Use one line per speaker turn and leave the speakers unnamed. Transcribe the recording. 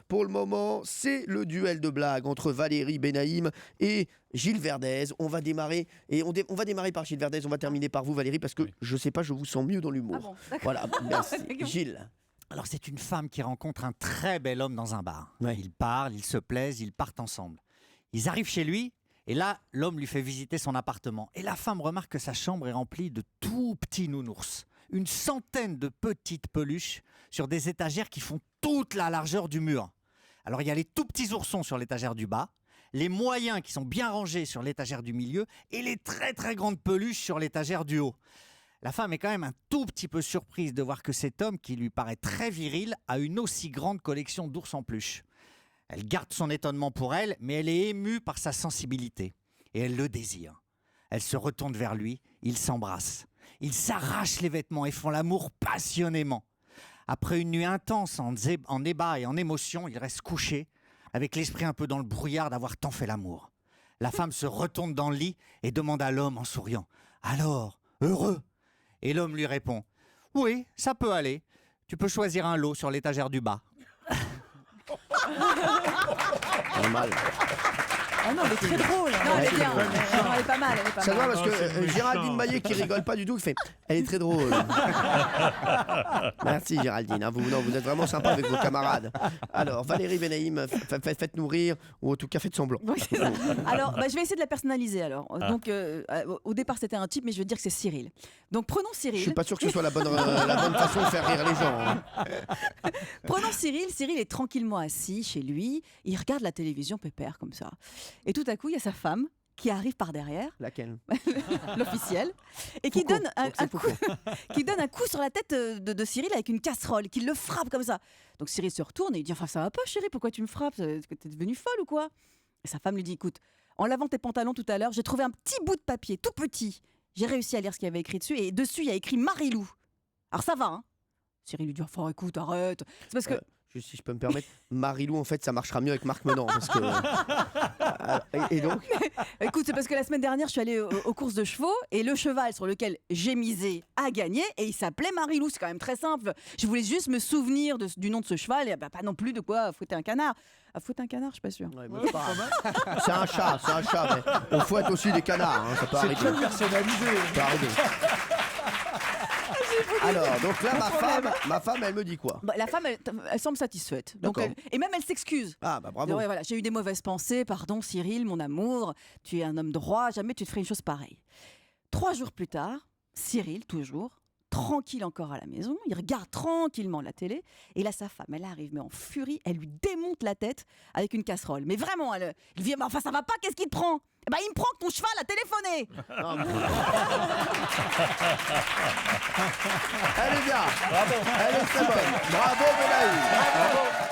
pour le moment, c'est le duel de blagues entre Valérie Benaïm et Gilles Verdez. On va démarrer on va démarrer par Gilles Verdez. On va terminer par vous, Valérie, parce que je sais pas, je vous sens mieux dans l'humour.
Ah bon, d'accord.
Voilà, merci. Gilles.
Alors c'est une femme qui rencontre un très bel homme dans un bar.
Ouais.
Ils parlent, ils se plaisent, ils partent ensemble. Ils arrivent chez lui et là, l'homme lui fait visiter son appartement. Et la femme remarque que sa chambre est remplie de tout petits nounours. Une centaine de petites peluches sur des étagères qui font toute la largeur du mur. Alors il y a les tout petits oursons sur l'étagère du bas, les moyens qui sont bien rangés sur l'étagère du milieu et les très très grandes peluches sur l'étagère du haut. La femme est quand même un tout petit peu surprise de voir que cet homme, qui lui paraît très viril, a une aussi grande collection d'ours en peluche. Elle garde son étonnement pour elle, mais elle est émue par sa sensibilité. Et elle le désire. Elle se retourne vers lui, ils s'embrassent. Ils s'arrachent les vêtements et font l'amour passionnément. Après une nuit intense en débat et en émotion, ils restent couchés, avec l'esprit un peu dans le brouillard d'avoir tant fait l'amour. La femme se retourne dans le lit et demande à l'homme en souriant « Alors, heureux ?» Et l'homme lui répond « Oui, ça peut aller. Tu peux choisir un lot sur l'étagère du bas. »
Pas mal.
Ah non, elle est très drôle. Non, elle est bien. Non, elle est pas mal. Elle est pas
Ça
mal.
doit, parce que Géraldine Maillet, qui rigole pas du tout, qui fait « Elle est très drôle. » Merci Géraldine, hein. Vous êtes vraiment sympa avec vos camarades. Alors, Valérie Benaïm, faites-nous rire, ou en tout cas faites semblant.
Oui, c'est ça. Alors, je vais essayer de la personnaliser alors. Donc, au départ, c'était un type, mais je vais dire que c'est Cyril. Donc, prenons
Je
Cyril.
suis pas sûr que ce soit la bonne façon de faire rire les gens. Hein.
Prenons Cyril. Cyril est tranquillement assis chez lui. Il regarde la télévision pépère comme ça. Et tout à coup, il y a sa femme qui arrive par derrière,
Laquelle?
l'officiel, et qui
Foucault.
donne un
Donc c'est
coup,
Foucault.
qui donne un coup sur la tête de Cyril avec une casserole, qui le frappe comme ça. Donc Cyril se retourne et il dit « Enfin, ça va pas, chérie, pourquoi tu me frappes? T'es devenue folle ou quoi ?» Et sa femme lui dit « Écoute, en lavant tes pantalons tout à l'heure, j'ai trouvé un petit bout de papier, tout petit. J'ai réussi à lire ce qu'il y avait écrit dessus, et dessus, il y a écrit Marilou. Alors ça va, hein ?» Cyril lui dit « Enfin, écoute, arrête. » C'est parce que...
Si je peux me permettre, Marilou, en fait, ça marchera mieux avec Marc Menant. Parce que... et donc
Écoute, c'est parce que la semaine dernière, je suis allée aux courses de chevaux et le cheval sur lequel j'ai misé a gagné et il s'appelait Marilou. C'est quand même très simple. Je voulais juste me souvenir du nom de ce cheval et pas non plus de quoi fouetter un canard. Fouetter un canard, je suis pas sûre.
Ouais, mais c'est pas grave. C'est un chat, mais on fouette aussi des canards. Hein, ça peut
C'est
arriver.
très personnalisé.
Ça peut arriver. Alors, donc là, ma femme, elle me dit quoi?
La femme, elle semble satisfaite. Donc
D'accord.
et même elle s'excuse.
Ah, bah bravo.
Ouais, voilà, j'ai eu des mauvaises pensées. Pardon, Cyril, mon amour. Tu es un homme droit. Jamais tu te ferais une chose pareille. 3 jours plus tard, Cyril, toujours, tranquille encore à la maison. Il regarde tranquillement la télé. Et là, sa femme, elle arrive, mais en furie. Elle lui démonte la tête avec une casserole. Mais vraiment, elle lui dit « Mais enfin, ça va pas, qu'est-ce qu'il te prend ?» Eh ben, il me prend que ton cheval a téléphoné.
Elle est bien. Bravo. Elle est très bonne. Bravo, Benaïm. Bravo.